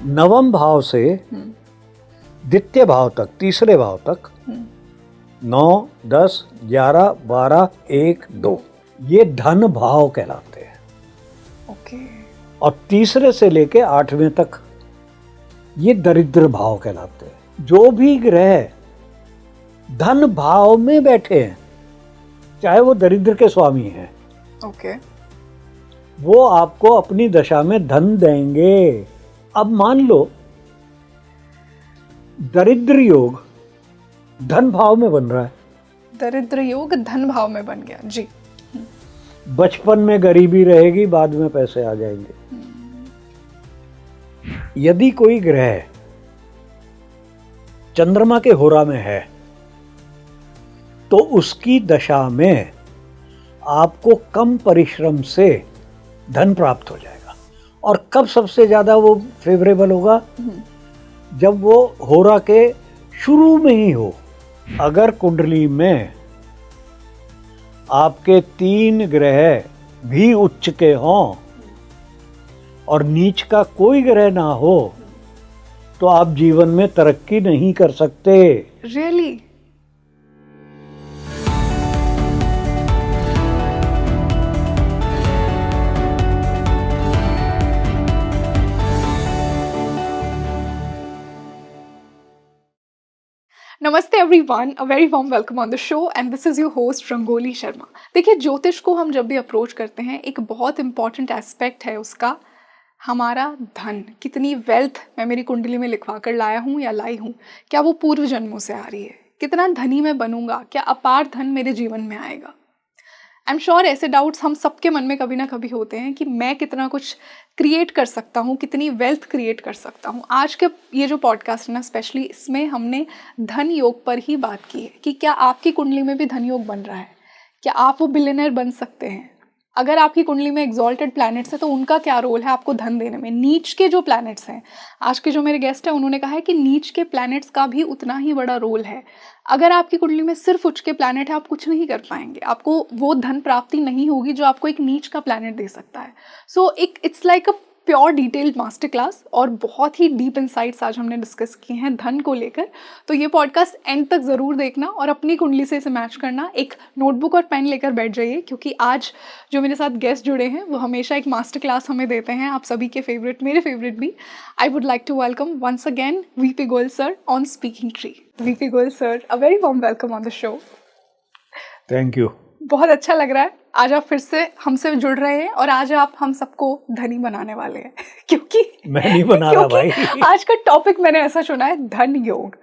नवम भाव से द्वितीय भाव तक, तीसरे भाव तक 9, 10, 11, 12, 1, 2 ये धन भाव कहलाते हैं। ओके। और तीसरे से लेके 8वें तक ये दरिद्र भाव कहलाते हैं। जो भी ग्रह धन भाव में बैठे हैं, चाहे वो दरिद्र के स्वामी हैं, ओके। वो आपको अपनी दशा में धन देंगे। अब मान लो दरिद्र योग धन भाव में बन रहा है, दरिद्र योग धन भाव में बन गया जी। बचपन में गरीबी रहेगी, बाद में पैसे आ जाएंगे। यदि कोई ग्रह चंद्रमा के होरा में है तो उसकी दशा में आपको कम परिश्रम से धन प्राप्त हो जाएगा। और कब सबसे ज्यादा वो फेवरेबल होगा? जब वो होरा के शुरू में ही हो। अगर कुंडली में आपके 3 ग्रह भी उच्च के हों और नीच का कोई ग्रह ना हो तो आप जीवन में तरक्की नहीं कर सकते। रियली? नमस्ते everyone, a very warm welcome on the show and this is your host Rangoli Sharma. देखिए, ज्योतिष को हम जब भी अप्रोच करते हैं, एक बहुत इंपॉर्टेंट एस्पेक्ट है उसका हमारा धन। कितनी वेल्थ मैं मेरी कुंडली में लिखवा कर लाया हूँ या लाई हूँ, क्या वो पूर्व जन्मों से आ रही है, कितना धनी मैं बनूंगा, क्या अपार धन मेरे जीवन में आएगा। आई एम श्योर ऐसे डाउट्स हम सबके मन में कभी ना कभी होते हैं कि मैं कितना कुछ क्रिएट कर सकता हूँ, कितनी वेल्थ क्रिएट कर सकता हूँ। आज के ये जो पॉडकास्ट है ना, स्पेशली इसमें हमने धन योग पर ही बात की है कि क्या आपकी कुंडली में भी धन योग बन रहा है, क्या आप वो बिलियनर बन सकते हैं। अगर आपकी कुंडली में एग्जॉल्टेड प्लैनेट्स है तो उनका क्या रोल है आपको धन देने में। नीच के जो प्लैनेट्स हैं, आज के जो मेरे गेस्ट हैं उन्होंने कहा है कि नीच के प्लैनेट्स का भी उतना ही बड़ा रोल है। अगर आपकी कुंडली में सिर्फ उच्च के प्लैनेट है, आप कुछ नहीं कर पाएंगे, आपको वो धन प्राप्ति नहीं होगी जो आपको एक नीच का प्लैनेट दे सकता है। So it's like a pure detailed master class और बहुत ही डीप इनसाइट्स आज हमने डिस्कस किए हैं धन को लेकर। तो ये पॉडकास्ट एंड तक ज़रूर देखना और अपनी कुंडली से इसे मैच करना। एक नोटबुक और पेन लेकर बैठ जाइए, क्योंकि आज जो मेरे साथ गेस्ट जुड़े हैं वो हमेशा एक मास्टर क्लास हमें देते हैं, आप सभी के फेवरेट, मेरे फेवरेट भी। I would like to welcome once again VP Goyal sir on speaking tree. VP Goyal sir, a very warm welcome on the show. Thank you. बहुत अच्छा लग रहा है आज आप फिर से हमसे जुड़ रहे हैं और आज आप हम सबको धनी बनाने वाले हैं क्योंकि मैं नहीं बना रहा भाई। आज का टॉपिक मैंने ऐसा चुना है, धन योग।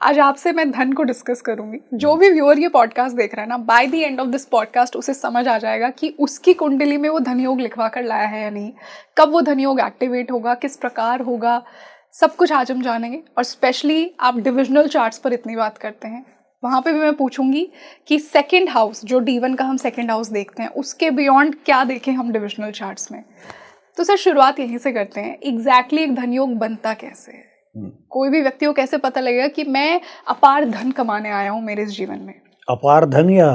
आज आपसे मैं धन को डिस्कस करूंगी। जो भी व्यूअर ये पॉडकास्ट देख रहा है ना, bye the end of this podcast उसे समझ आ जाएगा कि उसकी कुंडली में वो धन योग लिखवा कर लाया है या नहीं, कब वो धन योग एक्टिवेट होगा, किस प्रकार होगा, सब कुछ आज हम जानेंगे। और स्पेशली आप डिविजनल चार्ट्स पर इतनी बात करते हैं, वहाँ पे भी मैं पूछूंगी कि सेकंड हाउस, जो D1 का हम सेकंड हाउस देखते हैं, उसके बियॉन्ड क्या देखें हम डिविजनल चार्ट्स में। तो सर शुरुआत यहीं से करते हैं, एग्जैक्टली एक धन योग बनता कैसे है? कोई भी व्यक्ति को कैसे पता लगेगा कि मैं अपार धन कमाने आया हूँ मेरे इस जीवन में? अपार धन या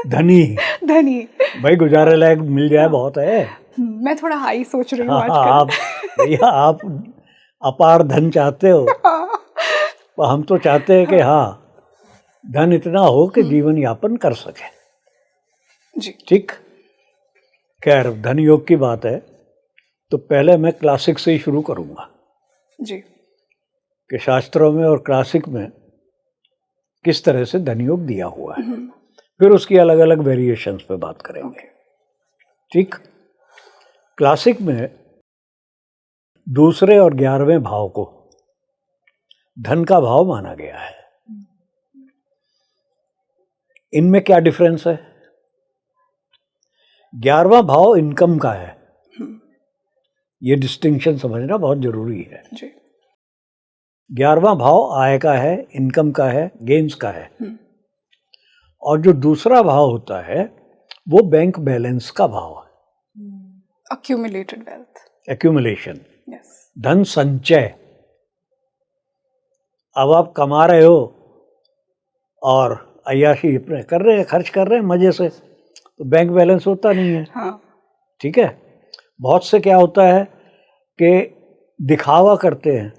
धनी? धनी भाई, गुजारे लायक मिल जाए बहुत है। मैं थोड़ा हाई सोच रही हूँ हाँ, आजकल। भैया आप अपार धन चाहते हो, हम तो चाहते हैं कि हाँ धन इतना हो कि जीवन यापन कर सके जी। ठीक। खैर, धन योग की बात है तो पहले मैं क्लासिक से ही शुरू करूंगा जी, कि शास्त्रों में और क्लासिक में किस तरह से धन योग दिया हुआ है, फिर उसकी अलग अलग वेरिएशंस पे बात करेंगे। ठीक। क्लासिक में दूसरे और 11वें भाव को धन का भाव माना गया है। इनमें क्या डिफरेंस है? 11वां भाव इनकम का है, ये डिस्टिंक्शन समझना बहुत जरूरी है। 11वां भाव आय का है, इनकम का है, गेन्स का है। और जो दूसरा भाव होता है वो बैंक बैलेंस का भाव है, अक्यूमुलेटेड वेल्थ, एक्यूमुलेशन, यस, धन संचय। अब आप कमा रहे हो और अय्याशी कर रहे हैं, खर्च कर रहे हैं मजे से, तो बैंक बैलेंस होता नहीं है। हाँ। ठीक है। बहुत से क्या होता है कि दिखावा करते हैं,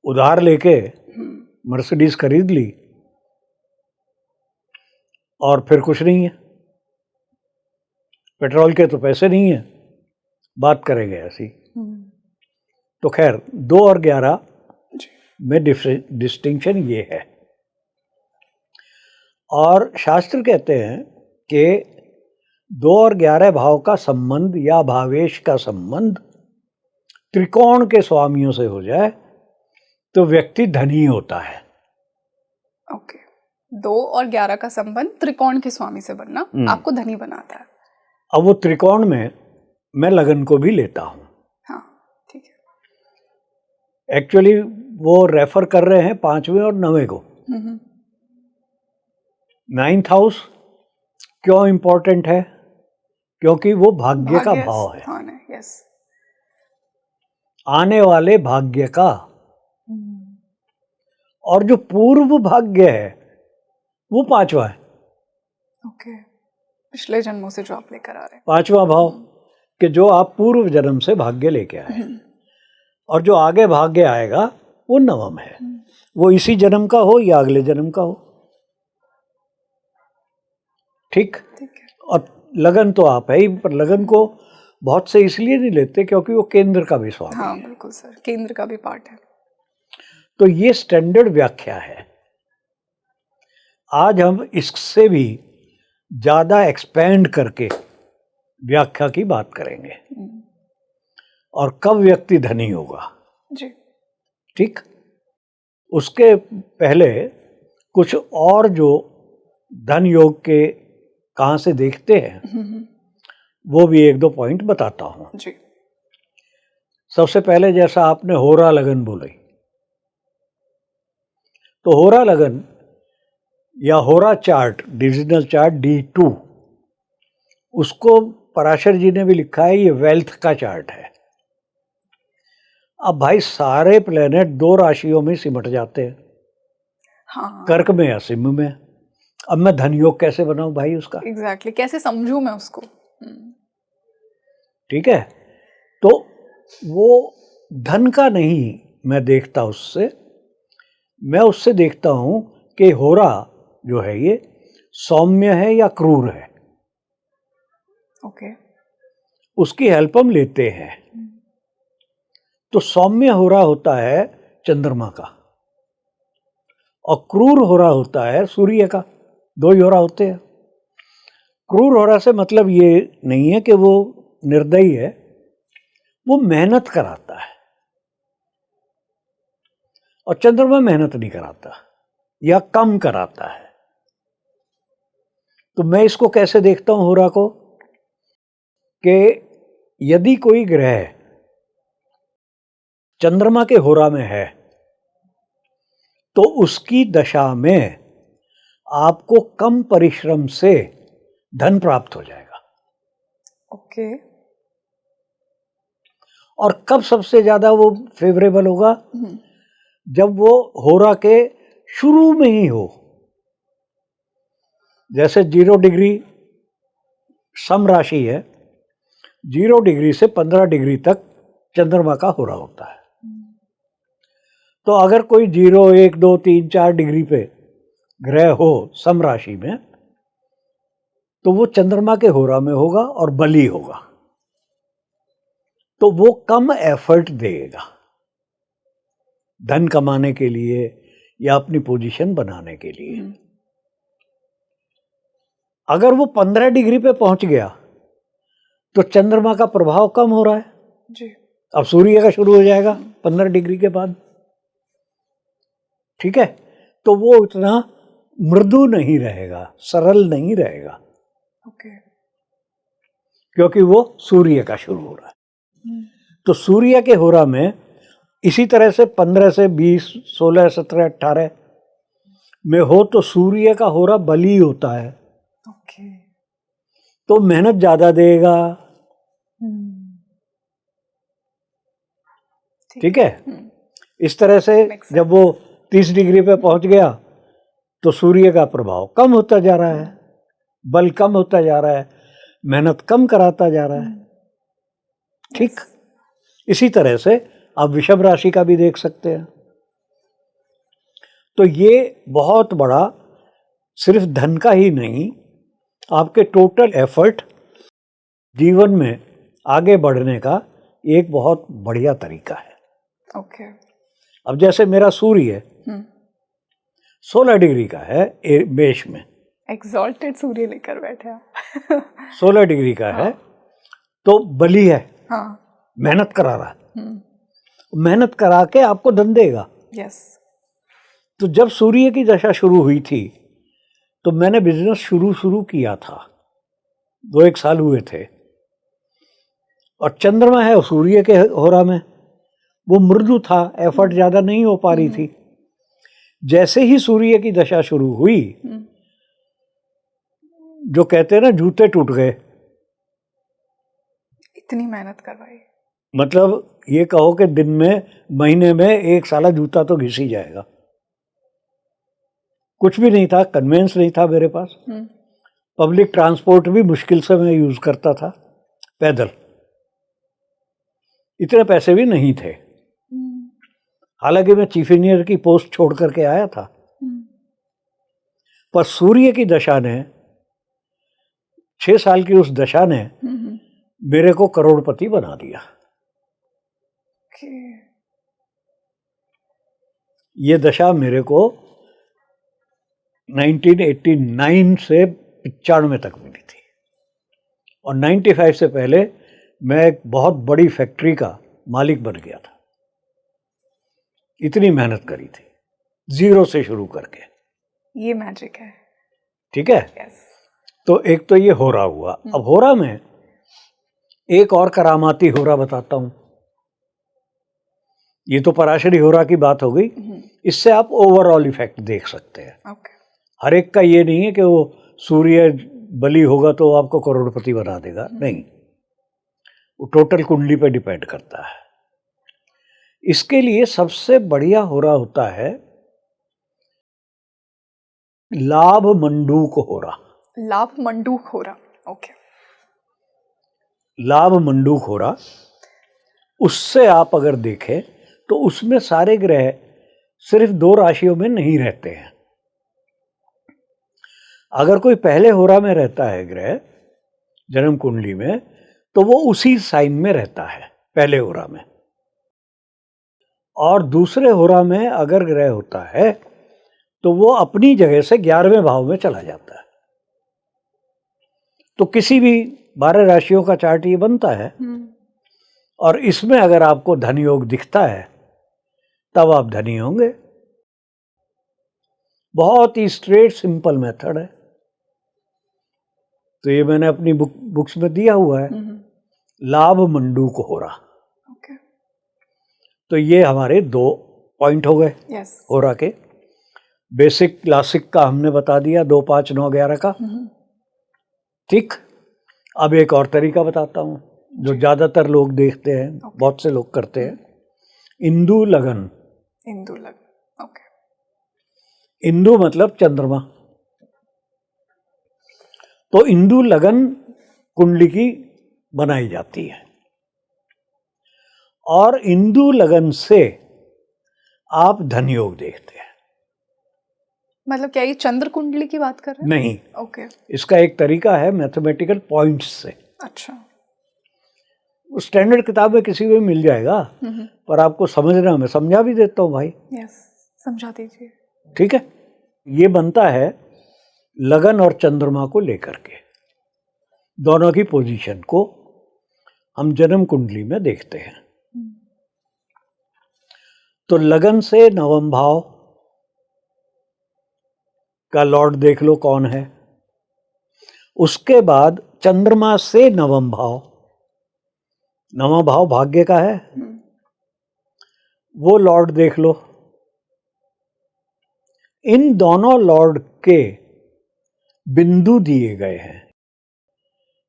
उधार लेके मर्सिडीज खरीद ली और फिर कुछ नहीं है, पेट्रोल के तो पैसे नहीं है, बात करेंगे ऐसी। तो खैर 2 और 11 में डिस्टिंक्शन ये है। और शास्त्र कहते हैं कि 2 और 11 भाव का संबंध या भावेश का संबंध त्रिकोण के स्वामियों से हो जाए तो व्यक्ति धनी होता है। ओके, 2 और 11 का संबंध त्रिकोण के स्वामी से बनना आपको धनी बनाता है। अब वो त्रिकोण में मैं लगन को भी लेता हूँ। हाँ, ठीक है। एक्चुअली वो रेफर कर रहे हैं 5वें और 9वें को। 9th हाउस क्यों इंपॉर्टेंट है? क्योंकि वो भाग्य का भाव है, यस, आने वाले भाग्य का। और जो पूर्व भाग्य है वो 5वां है। ओके, पिछले जन्मों से जो आप लेकर आ रहे हैं, 5वां भाव कि जो आप पूर्व जन्म से भाग्य लेके आए, और जो आगे भाग्य आएगा वो 9वां है। वो इसी जन्म का हो या अगले जन्म का हो, ठीक। ठीक है। और लगन तो आप है ही, पर लगन को बहुत से इसलिए नहीं लेते क्योंकि वो केंद्र का भी स्वामी है। हाँ बिल्कुल सर, केंद्र का भी पार्ट है। तो ये स्टैंडर्ड व्याख्या है। आज हम इससे भी ज्यादा एक्सपेंड करके व्याख्या की बात करेंगे और कब व्यक्ति धनी होगा जी। ठीक। उसके पहले कुछ और जो धन योग के कहाँ से देखते हैं वो भी 1-2 पॉइंट बताता हूँ जी। सबसे पहले जैसा आपने होरा लगन बोली, तो होरा लगन या होरा चार्ट, डिविजनल चार्ट D2, उसको पराशर जी ने भी लिखा है ये वेल्थ का चार्ट है। अब भाई सारे प्लेनेट 2 राशियों में सिमट जाते हैं, हाँ, कर्क में या सिंह में। अब मैं धन योग कैसे बनाऊं भाई उसका? एग्जैक्टली, कैसे समझूं मैं उसको? ठीक है, तो वो धन का नहीं मैं देखता उससे, मैं उससे देखता हूं कि होरा जो है ये सौम्य है या क्रूर है। ओके। उसकी हेल्प हम लेते हैं। तो सौम्य होरा होता है चंद्रमा का और क्रूर होरा होता है सूर्य का। 2 ही होरा होते हैं। क्रूर होरा से मतलब ये नहीं है कि वो निर्दयी है, वो मेहनत कराता है, और चंद्रमा मेहनत नहीं कराता या कम कराता है। तो मैं इसको कैसे देखता हूं होरा को कि यदि कोई ग्रह चंद्रमा के होरा में है तो उसकी दशा में आपको कम परिश्रम से धन प्राप्त हो जाएगा। ओके। और कब सबसे ज्यादा वो फेवरेबल होगा? जब वो होरा के शुरू में ही हो। जैसे 0 डिग्री सम राशि है, 0 डिग्री से 15 डिग्री तक चंद्रमा का होरा होता है। तो अगर कोई 0, 1, 2, 3, 4 डिग्री पे ग्रह हो सम राशि में, तो वो चंद्रमा के होरा में होगा और बली होगा, तो वो कम एफर्ट देगा धन कमाने के लिए या अपनी पोजीशन बनाने के लिए। अगर वो 15 डिग्री पे पहुंच गया तो चंद्रमा का प्रभाव कम हो रहा है जी। अब सूर्य का शुरू हो जाएगा 15 डिग्री के बाद। ठीक है, तो वो इतना मृदु नहीं रहेगा, सरल नहीं रहेगा। ओके। क्योंकि वो सूर्य का शुरू हो रहा है। तो सूर्य के होरा में इसी तरह से 15 से 20, 16, 17, 18 में हो तो सूर्य का होरा बली होता है। ओके। तो मेहनत ज्यादा देगा। ठीक है। इस तरह से जब वो 30 डिग्री पे पहुंच गया तो सूर्य का प्रभाव कम होता जा रहा है, बल कम होता जा रहा है, मेहनत कम कराता जा रहा है। ठीक। इसी तरह से आप विषम राशि का भी देख सकते हैं। तो ये बहुत बड़ा सिर्फ धन का ही नहीं, आपके टोटल एफर्ट जीवन में आगे बढ़ने का एक बहुत बढ़िया तरीका है। ओके। अब जैसे मेरा सूर्य 16 डिग्री का है मेष में, एक्सॉल्टेड सूर्य लेकर बैठे आप। 16 डिग्री का है, तो बली है, हाँ। मेहनत करा रहा है, मेहनत करा के आपको धन देगा। यस। तो जब सूर्य की दशा शुरू हुई थी तो मैंने बिजनेस शुरू किया था, 2-1 साल हुए थे, और चंद्रमा है सूर्य के होरा में, वो मृदु था, एफर्ट ज़्यादा नहीं हो पा रही थी। जैसे ही सूर्य की दशा शुरू हुई, जो कहते हैं ना जूते टूट गए, इतनी मेहनत करवाई, मतलब ये कहो कि दिन में महीने में 1 साला जूता तो घिस ही जाएगा। कुछ भी नहीं था, कन्वेंस नहीं था मेरे पास, पब्लिक ट्रांसपोर्ट भी मुश्किल से मैं यूज करता था, पैदल, इतने पैसे भी नहीं थे। हालांकि मैं चीफ इंजीनियर की पोस्ट छोड़ करके आया था, पर सूर्य की दशा ने, 6 साल की उस दशा ने मेरे को करोड़पति बना दिया। ये दशा मेरे को 1989 से 95 तक मिली थी, और 95 से पहले मैं एक बहुत बड़ी फैक्ट्री का मालिक बन गया था। इतनी मेहनत करी थी, 0 से शुरू करके। ये मैजिक है। ठीक है। yes. तो एक तो ये होरा हुआ। अब होरा में एक और करामाती होरा बताता हूं। ये तो पराशरी होरा की बात हो गई, इससे आप ओवरऑल इफेक्ट देख सकते हैं। okay. हर एक का ये नहीं है कि वो सूर्य बली होगा तो आपको करोड़पति बना देगा, नहीं, वो टोटल कुंडली पे डिपेंड करता है। इसके लिए सबसे बढ़िया होरा होता है लाभ मंडूक होरा। लाभ मंडूक होरा, ओके। लाभ मंडूक होरा, उससे आप अगर देखें तो उसमें सारे ग्रह सिर्फ 2 राशियों में नहीं रहते हैं। अगर कोई पहले होरा में रहता है ग्रह जन्म कुंडली में, तो वो उसी साइन में रहता है पहले होरा में, और दूसरे होरा में अगर ग्रह होता है तो वो अपनी जगह से 11वें भाव में चला जाता है। तो किसी भी 12 राशियों का चार्ट ये बनता है, और इसमें अगर आपको धन योग दिखता है तब आप धनी होंगे। बहुत ही स्ट्रेट सिंपल मेथड है। तो ये मैंने अपनी बुक्स में दिया हुआ है, लाभ मंडूक होरा। okay. तो ये हमारे 2 पॉइंट हो गए yes. होरा के। बेसिक क्लासिक का हमने बता दिया, 2, 5, 9, 11 का। ठीक। अब एक और तरीका बताता हूँ जो ज्यादातर लोग देखते हैं, okay. बहुत से लोग करते हैं, इंदु लगन। इंदु लगन, ओके। इंदु मतलब चंद्रमा। तो इंदु लगन कुंडली की बनाई जाती है, और इंदु लगन से आप धन योग देखते हैं। मतलब क्या ये चंद्र कुंडली की बात कर रहे हैं? नहीं, ओके। इसका एक तरीका है मैथमेटिकल पॉइंट्स से। अच्छा। स्टैंडर्ड किताब में किसी में मिल जाएगा, पर आपको समझना, मैं समझा भी देता हूँ भाई। यस, समझा दीजिए। ठीक है। ये बनता है लगन और चंद्रमा को लेकर के, दोनों की पोजीशन को हम जन्म कुंडली में देखते हैं। तो लगन से 9वां भाव का लॉर्ड देख लो कौन है। उसके बाद चंद्रमा से 9वां भाव, 9वां भाव भाग्य का है, वो लॉर्ड देख लो। इन दोनों लॉर्ड के बिंदु दिए गए हैं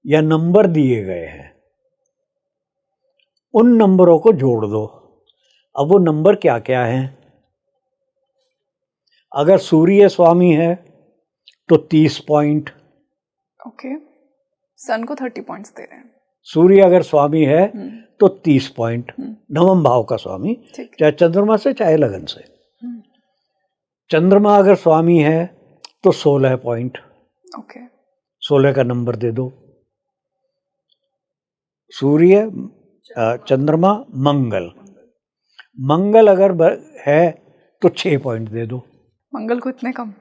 या नंबर दिए गए हैं, उन नंबरों को जोड़ दो। अब वो नंबर क्या क्या हैं? अगर सूर्य स्वामी है तो 30 पॉइंट। ओके। सन को 30 पॉइंट्स दे रहे हैं। सूर्य अगर स्वामी है तो 30 पॉइंट, नवम भाव का स्वामी, ठीक। चाहे चंद्रमा से चाहे लगन से। हम्म, चंद्रमा अगर स्वामी है तो 16 पॉइंट, ओके। 16 का नंबर दे दो। सूर्य, चंद्रमा, मंगल, मंगल अगर है तो 6 पॉइंट दे दो। मंगल को इतने कम?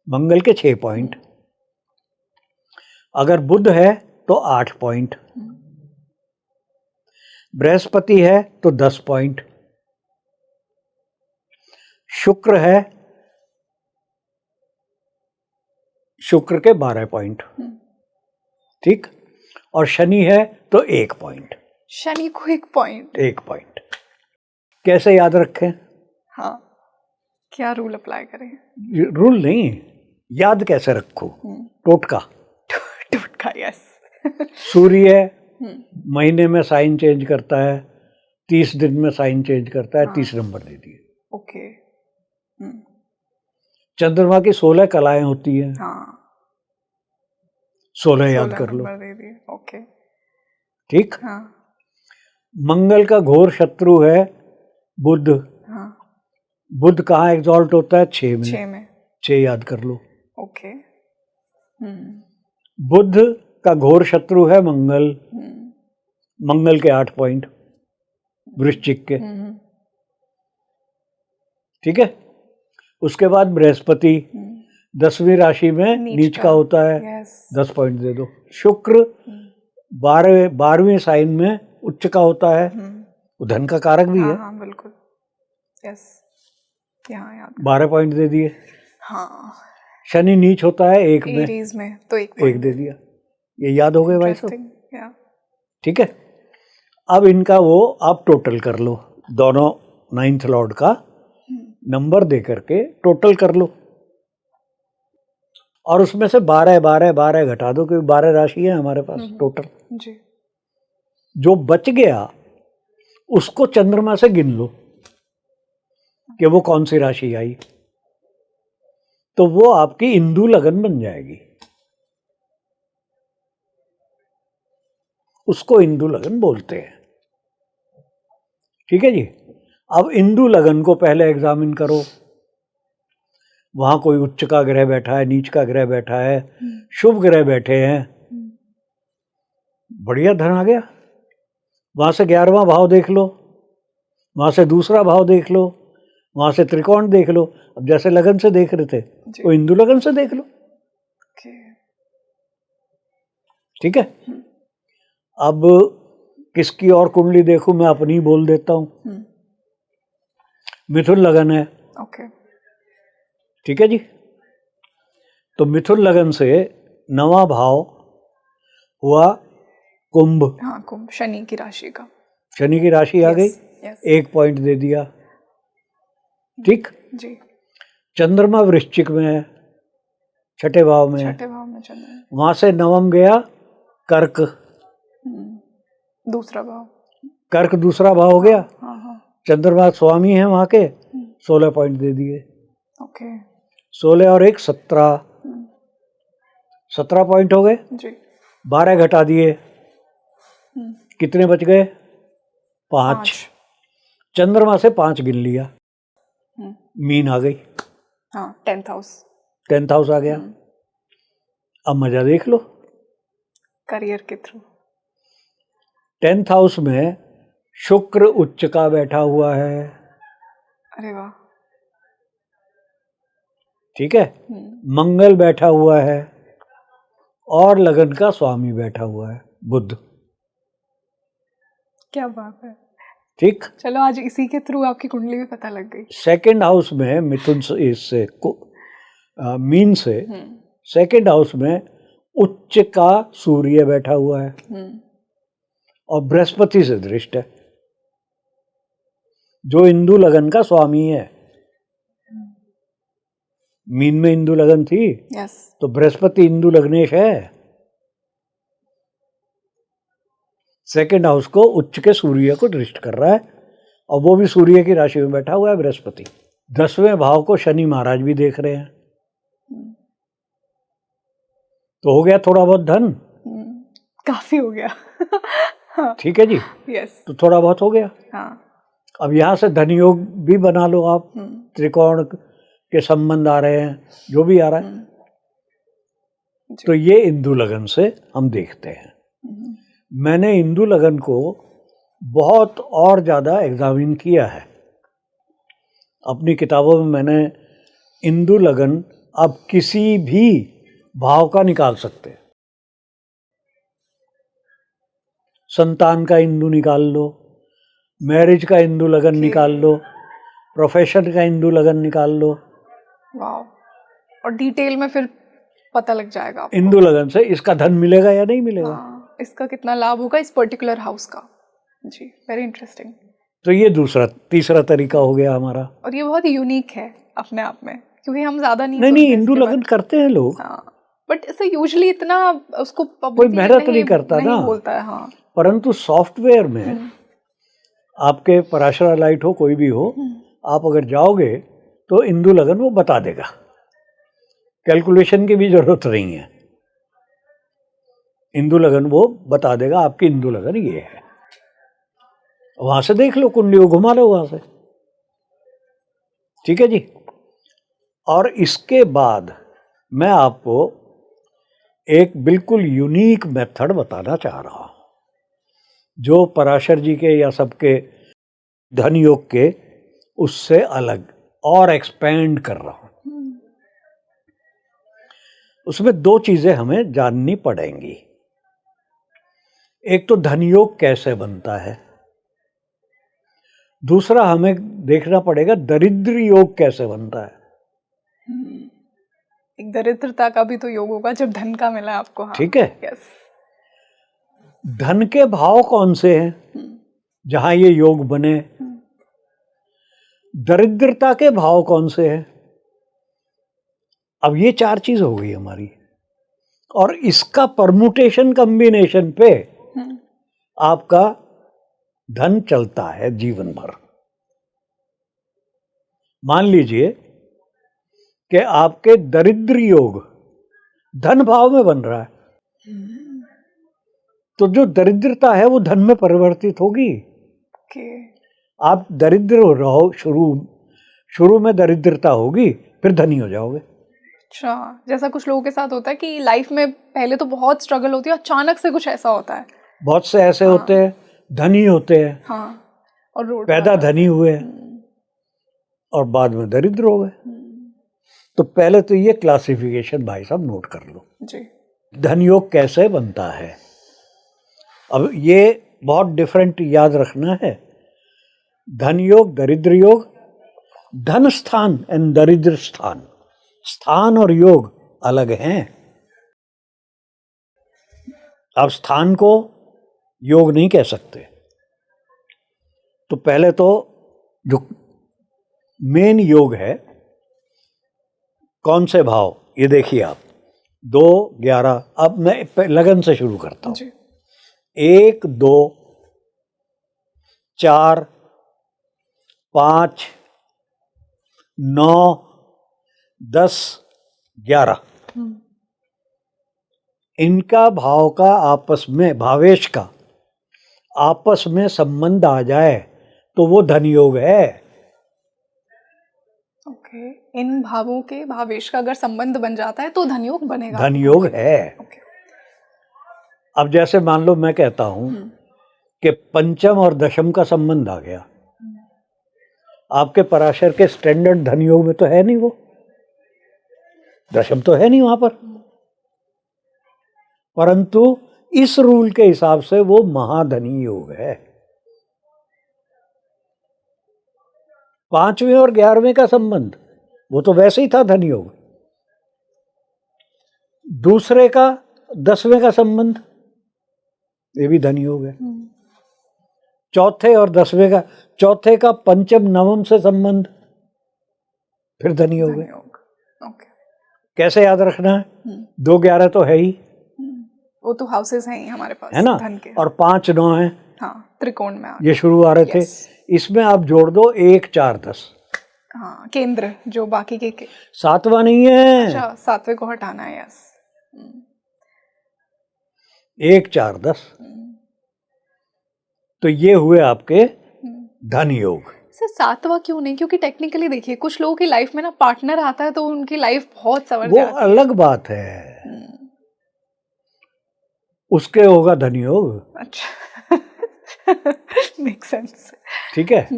मंगल के 6 पॉइंट। अगर बुध है तो 8 पॉइंट, बृहस्पति है तो 10 पॉइंट, शुक्र है, शुक्र के 12 पॉइंट, ठीक, और शनि है तो 1 पॉइंट। शनि को 1 पॉइंट? 1 पॉइंट। कैसे याद रखें? हाँ, क्या रूल अप्लाई करें? रूल नहीं, याद कैसे रखो? टोटका। टोटका, यस। सूर्य महीने में साइन चेंज करता है, 30 दिन में साइन चेंज करता है, 30 नंबर दे दिए। ओके। चंद्रमा की 16 कलाएं होती हैं, हाँ, 16 याद कर लो, नंबर दे दिए। ओके, ठीक। हाँ, मंगल का घोर शत्रु है बुध। हाँ, बुध कहाँ एग्जॉल्ट होता है? 6 में। 6 में। 6 याद कर लो। ओके। बुध का घोर शत्रु है मंगल, मंगल के 8 पॉइंट, वृश्चिक के, ठीक है। उसके बाद बृहस्पति 10वीं राशि में नीच का होता है, यस। 10 पॉइंट दे दो। शुक्र 12वीं साइन में उच्च का होता है, वो धन का कारक भी है। हाँ, बिल्कुल, यस, यहाँ याद। 12 पॉइंट दे दिए। हाँ, शनि नीच होता है 1 में, एरीज में, तो 1 1 दे दिया। ये याद हो गए भाई साहब? या। ठीक है। अब इनका वो आप टोटल कर लो, दोनों 9th लॉर्ड का नंबर दे करके टोटल कर लो, और उसमें से 12 12 12 घटा दो, क्योंकि 12 राशि है हमारे पास टोटल। जी। जो बच गया उसको चंद्रमा से गिन लो कि वो कौन सी राशि आई, तो वो आपकी इंदु लगन बन जाएगी। उसको इंदु लगन बोलते हैं, ठीक है जी। अब इंदु लगन को पहले एग्जामिन करो, वहां कोई उच्च का ग्रह बैठा है, नीच का ग्रह बैठा है, शुभ ग्रह बैठे हैं, बढ़िया धन आ गया। वहां से 11वां भाव देख लो, वहां से दूसरा भाव देख लो, वहां से त्रिकोण देख लो। अब जैसे लगन से देख रहे थे वो इंदु लगन से देख लो, ठीक है। अब किसकी और कुंडली देखूं? मैं अपनी बोल देता हूं। मिथुन लगन है, ओके, ठीक है जी। तो मिथुन लगन से 9वां भाव हुआ कुंभ। हाँ, कुंभ शनि की राशि का। शनि की राशि आ गई, यस। 1 पॉइंट दे दिया, ठीक। जी। चंद्रमा वृश्चिक में है, 6ठे भाव में, 6ठे भाव में चंद्रमा। वहां से 9वां गया कर्क, दूसरा भाव, कर्क दूसरा भाव हो गया। हाँ, चंद्रमा स्वामी है वहां के, 16 पॉइंट दे दिए। ओके, 16 और 1 17, 17 पॉइंट हो गए। जी। 12 घटा दिए, कितने बच गए? 5। चंद्रमा से 5 गिन लिया, मीन आ गई, हाँ, 10th हाउस, 10th हाउस आ गया। अब मजा देख लो, करियर के थ्रू 10th हाउस में शुक्र उच्च का बैठा हुआ है, अरे वाह, ठीक है। मंगल बैठा हुआ है, और लगन का स्वामी बैठा हुआ है बुध, क्या बात है। ठीक। चलो, आज इसी के थ्रू आपकी कुंडली भी पता लग गई। 2nd हाउस में मिथुन से, इससे मीन से 2nd हाउस में उच्च का सूर्य बैठा हुआ है, और बृहस्पति से दृष्ट है, जो इंदु लगन का स्वामी है। मीन में इंदु लगन थी, यस। तो बृहस्पति इंदु लग्नेश है। 2nd हाउस को उच्च के सूर्य को दृष्ट कर रहा है, और वो भी सूर्य की राशि में बैठा हुआ है बृहस्पति। 10वें भाव को शनि महाराज भी देख रहे हैं, तो हो गया थोड़ा बहुत धन, काफी हो गया। हाँ, ठीक है जी, यस, तो थोड़ा बहुत हो गया। हाँ, अब यहाँ से धन योग भी बना लो आप, त्रिकोण के संबंध आ रहे हैं, जो भी आ रहा है, जी, तो ये इंदु लगन से हम देखते हैं। मैंने इंदु लगन को बहुत और ज़्यादा एग्जामिन किया है अपनी किताबों में। मैंने इंदु लगन आप किसी भी भाव का निकाल सकते हैं। संतान का इंदु निकाल लो, मैरिज का इंदु लगन निकाल लो, प्रोफेशन का इंदु लगन निकाल लो। वाओ, और डिटेल में फिर पता लग जाएगा आपको। इंदु लगन से इसका धन मिलेगा या नहीं मिलेगा। हाँ, इसका कितना लाभ होगा इस पर्टिकुलर हाउस का। जी, वेरी इंटरेस्टिंग। तो ये तीसरा तरीका हो गया हमारा। और ये बहुत यूनिक है अपने आप में, क्योंकि हम ज्यादा नहीं नहीं सुनते इंदु इसके लगन बारे करते हैं लोग। में। हाँ, बट इसे यूजुअली इतना उसको कोई publicly मेहनत नहीं करता नहीं ना, बोलता है। हाँ, परंतु सॉफ्टवेयर में आपके पराशर लाइट हो कोई भी हो, आप अगर जाओगे तो इंदु लगन वो बता देगा, कैलकुलेशन की भी जरूरत नहीं है। इंदु लगन वो बता देगा, आपकी इंदु लगन ये है। वहां से देख लो, कुंडली को घुमा लो वहां से, ठीक है जी। और इसके बाद मैं आपको एक बिल्कुल यूनिक मेथड बताना चाह रहा हूं, जो पराशर जी के या सबके धन योग के उससे अलग और एक्सपेंड कर रहा हूं। उसमें दो चीजें हमें जाननी पड़ेंगी। एक तो धन योग कैसे बनता है, दूसरा हमें देखना पड़ेगा दरिद्र योग कैसे बनता है। एक दरिद्रता का भी तो योग होगा जब धन का मिला आपको। हाँ, ठीक है, यस। धन के भाव कौन से हैं जहां ये योग बने, दरिद्रता के भाव कौन से हैं। अब ये चार चीज हो गई हमारी, और इसका परमुटेशन कॉम्बिनेशन पे आपका धन चलता है जीवन भर। मान लीजिए कि आपके दरिद्र योग धन भाव में बन रहा है, तो जो दरिद्रता है वो धन में परिवर्तित होगी। आप दरिद्र रहो, शुरू में दरिद्रता होगी, फिर धनी हो जाओगे। अच्छा, जैसा कुछ लोगों के साथ होता है कि लाइफ में पहले तो बहुत स्ट्रगल होती है, अचानक से कुछ ऐसा होता है। बहुत से ऐसे होते हैं, धनी होते हैं। हाँ, और रोड पैदा धनी हुए और बाद में दरिद्र हो गए। तो पहले तो ये क्लासिफिकेशन भाई साहब नोट कर लो जी। धन योग कैसे बनता है। अब ये बहुत डिफरेंट याद रखना है। धन योग, दरिद्र योग, धन स्थान एंड दरिद्र स्थान, स्थान और योग अलग हैं। आप स्थान को योग नहीं कह सकते। तो पहले तो जो मेन योग है, कौन से भाव, ये देखिए आप 2, 11। अब मैं लगन से शुरू करता हूं। 1, 2, 4, 5, 9, 10, 11। इनका भाव का आपस में, भावेश का आपस में संबंध आ जाए तो वो धन योग है। ओके, इन भावों के भावेश का अगर संबंध बन जाता है तो धन योग बनेगा। धन योग है। अब जैसे मान लो मैं कहता हूं कि पंचम और दशम का संबंध आ गया, आपके पराशर के स्टैंडर्ड धन योग में तो है नहीं, वो दशम तो है नहीं वहां पर, परंतु इस रूल के हिसाब से वो महाधनी योग है। 5वें और 11वें का संबंध वो तो वैसे ही था धन योग। दूसरे का 10वें का संबंध ये भी धन योग है। चौथे और 10वें का, चौथे का पंचम नवम से संबंध फिर धन योग है। कैसे याद रखना है, 2, 11 तो है ही, वो तो हाउसेस हैं ही हमारे पास, है ना, धन के। और 5, 9 है। हाँ, त्रिकोण में ये शुरू आ रहे थे। इसमें आप जोड़ दो 1, 4, 10। हाँ, केंद्र जो बाकी के 7वां नहीं है। अच्छा, 7वें को हटाना है। यस। 1, 4, 10। तो ये हुए आपके धन योग। सर 7वां क्यों नहीं? क्योंकि टेक्निकली देखिए कुछ लोगों की लाइफ में ना पार्टनर आता है तो उनकी लाइफ बहुत संवर वो जाती है। अलग बात है, उसके होगा धन योग। अच्छा मेक सेंस। ठीक है।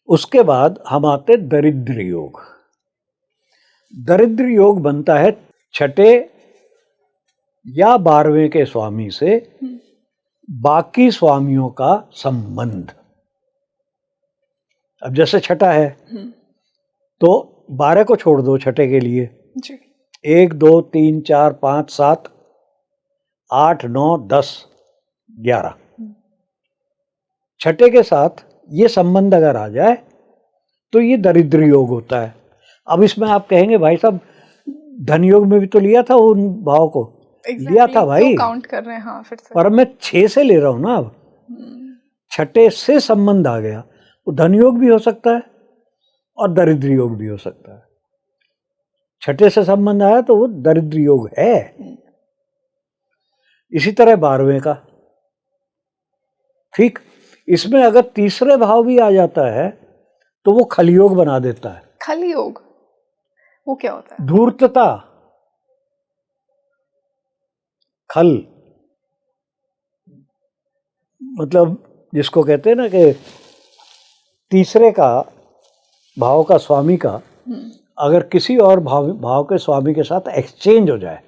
उसके बाद हम आते दरिद्र योग। दरिद्र योग बनता है छठे या 12वें के स्वामी से बाकी स्वामियों का संबंध। अब जैसे छठा है तो 12 को छोड़ दो छठे के लिए। जी 1 2 3 4 5 7 8 9 10 11 छठे के साथ ये संबंध अगर आ जाए तो ये दरिद्र योग होता है। अब इसमें आप कहेंगे भाई साहब धन योग में भी तो लिया था उन भाव को। लिया था भाई, क्यों काउंट कर रहे हैं? हाँ फिर से। पर मैं 6 से ले रहा हूं ना। अब छठे से संबंध आ गया, वो धन योग भी हो सकता है और दरिद्र योग भी हो सकता है। छठे से संबंध आया तो वो दरिद्र योग है। इसी तरह 12वें का, ठीक। इसमें अगर तीसरे भाव भी आ जाता है तो वो खलयोग बना देता है। खलयोग वो क्या होता है? धूर्तता, खल मतलब जिसको कहते हैं ना कि तीसरे का भाव का स्वामी का अगर किसी और भाव के स्वामी के साथ एक्सचेंज हो जाए,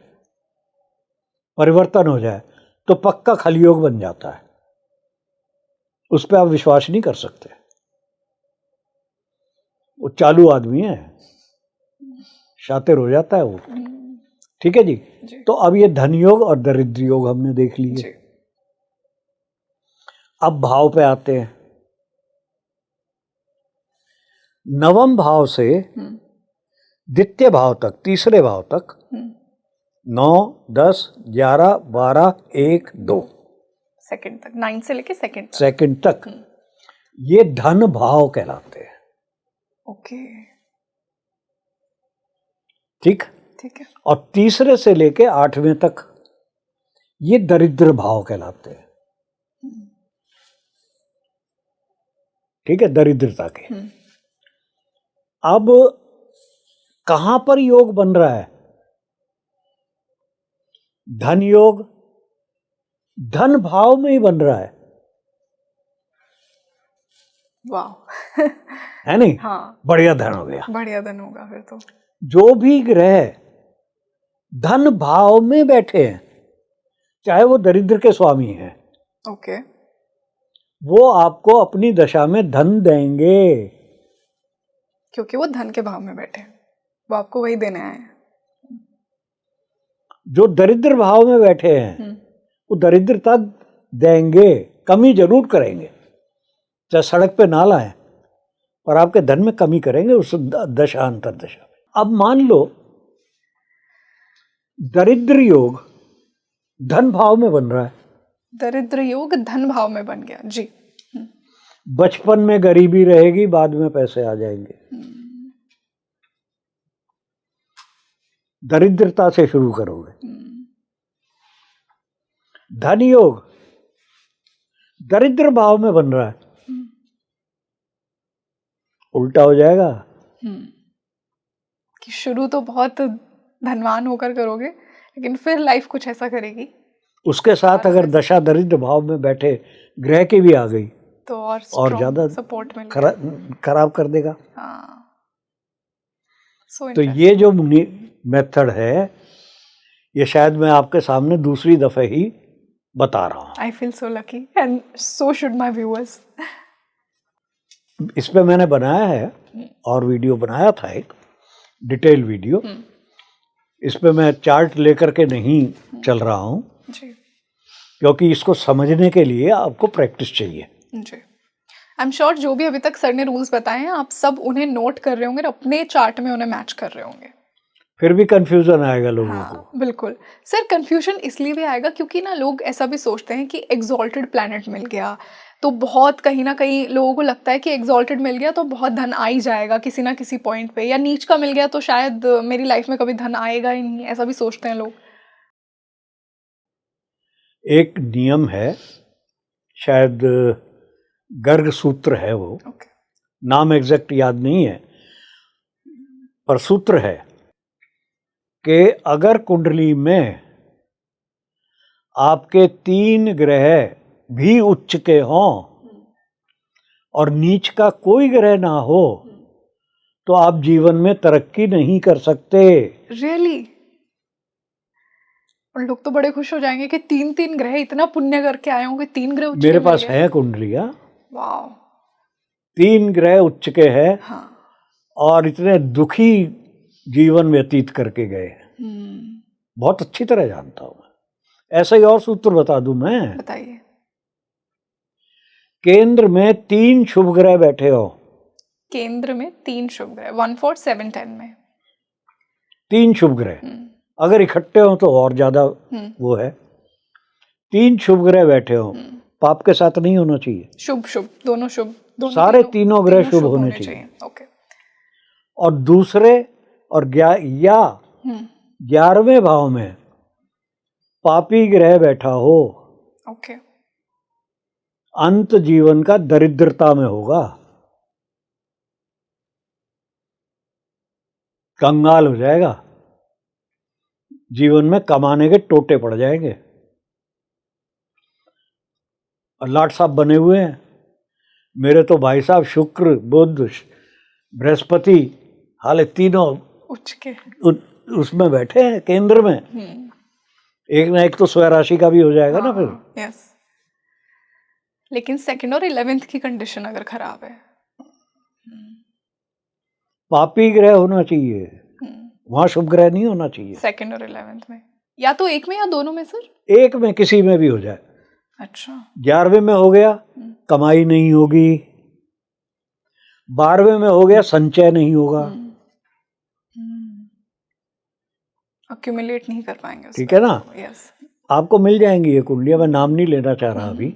परिवर्तन हो जाए, तो पक्का खलयोग बन जाता है। उस पर आप विश्वास नहीं कर सकते, वो चालू आदमी है, शातिर हो जाता है वो। ठीक है जी। तो अब ये धन योग और दरिद्र योग हमने देख लिए। अब भाव पे आते हैं। नवम भाव से द्वितीय भाव तक, तीसरे भाव तक 9 10 11 12 1 2 सेकंड तक, 9 से लेके सेकंड तक ये धन भाव कहलाते हैं। ओके ठीक ठीक है। और तीसरे से लेके 8वें तक ये दरिद्र भाव कहलाते हैं। ठीक है, दरिद्रता के। अब कहां पर योग बन रहा है? धन योग धन भाव में ही बन रहा है। वाह है नहीं? हाँ बढ़िया धन हो गया, बढ़िया धन होगा फिर तो। जो भी ग्रह धन भाव में बैठे हैं, चाहे वो दरिद्र के स्वामी हैं, ओके वो आपको अपनी दशा में धन देंगे, क्योंकि वो धन के भाव में बैठे हैं, वो आपको वही देने आए हैं। जो दरिद्र भाव में बैठे हैं वो दरिद्रता देंगे, कमी जरूर करेंगे, चाहे सड़क पे ना लाएं, पर आपके धन में कमी करेंगे उस दशा अंतर दशा में। अब मान लो दरिद्र योग धन भाव में बन रहा है। दरिद्र योग धन भाव में बन गया जी। बचपन में गरीबी रहेगी, बाद में पैसे आ जाएंगे। दरिद्रता से शुरू करोगे। धन योग दरिद्र भाव में बन रहा है, उल्टा हो जाएगा कि शुरू तो बहुत धनवान होकर करोगे, लेकिन फिर लाइफ कुछ ऐसा करेगी। उसके साथ अगर दशा दरिद्र भाव में बैठे ग्रह की भी आ गई तो और ज्यादा सपोर्ट मिल खराब कर देगा। हाँ तो ये जो मेथड है, ये शायद मैं आपके सामने दूसरी दफे ही बता रहा हूँ। I feel so lucky and so should my viewers. इस पे मैंने बनाया है और वीडियो बनाया था, एक डिटेल वीडियो। इस पे मैं चार्ट लेकर के नहीं चल रहा हूँ, क्योंकि इसको समझने के लिए आपको प्रैक्टिस चाहिए। जी आई एम श्योर जो भी अभी तक सर ने रूल्स बताए हैं आप सब उन्हें नोट कर रहे होंगे और अपने चार्ट में उन्हें मैच कर रहे होंगे। फिर भी कंफ्यूजन आएगा लोगों को। बिल्कुल सर, कंफ्यूजन इसलिए भी आएगा क्योंकि ना लोग ऐसा भी सोचते हैं कि एग्जॉल्टेड प्लैनेट मिल गया तो बहुत, कहीं ना कहीं लोगों को लगता है कि एग्जॉल्टेड मिल गया तो बहुत धन आ ही जाएगा किसी ना किसी पॉइंट पे, या नीच का मिल गया तो शायद मेरी लाइफ में कभी धन आएगा ही नहीं, ऐसा भी सोचते हैं लोग। एक नियम है, शायद गर्ग सूत्र है वो, ओके नाम एग्जैक्ट याद नहीं है, पर सूत्र है कि अगर कुंडली में आपके 3 ग्रह भी उच्च के हों और नीच का कोई ग्रह ना हो तो आप जीवन में तरक्की नहीं कर सकते। रियली? और लोग तो बड़े खुश हो जाएंगे कि 3 ग्रह, इतना पुण्य करके आए होंगे, 3 ग्रह उच्च मेरे के पास मिल गए। है कुंडलियां, वाओ। 3 ग्रह उच्च के हैं हाँ। और इतने दुखी जीवन व्यतीत करके गए हैं। बहुत अच्छी तरह जानता हूं मैं। ऐसा ही और सूत्र बता दूं मैं, बताइए। केंद्र में 3 शुभ ग्रह बैठे हो, केंद्र में 3 शुभ ग्रह, 1 4 7 10 में 3 शुभ ग्रह अगर इकट्ठे हो तो और ज्यादा वो है। 3 शुभ ग्रह बैठे हो, पाप के साथ नहीं होना चाहिए, शुभ शुभ दोनों शुभ, दोनों सारे तीनों ग्रह शुभ होने चाहिए। ओके। और दूसरे और 11वें भाव में पापी ग्रह बैठा हो, ओके। अंत जीवन का दरिद्रता में होगा, कंगाल हो जाएगा, जीवन में कमाने के टोटे पड़ जाएंगे। और लाट साहब बने हुए हैं मेरे तो भाई साहब, शुक्र बुध बृहस्पति, हाले तीनों उच्च के उसमें बैठे हैं केंद्र में। एक ना एक तो स्वय राशि का भी हो जाएगा ना फिर। यस। लेकिन 2nd और 11th की कंडीशन अगर खराब है, पापी ग्रह होना चाहिए, वहां शुभ ग्रह नहीं होना चाहिए। 2nd और 11th में, या तो एक में या दोनों में सर? एक में किसी में भी हो जाए। अच्छा। 11वें में हो गया कमाई नहीं होगी, 12वें में हो गया संचय नहीं होगा, अक्यूमुलेट नहीं कर पाएंगे। ठीक है ना? यस। आपको मिल जाएंगी ये कुंडलियां, मैं नाम नहीं लेना चाह रहा अभी।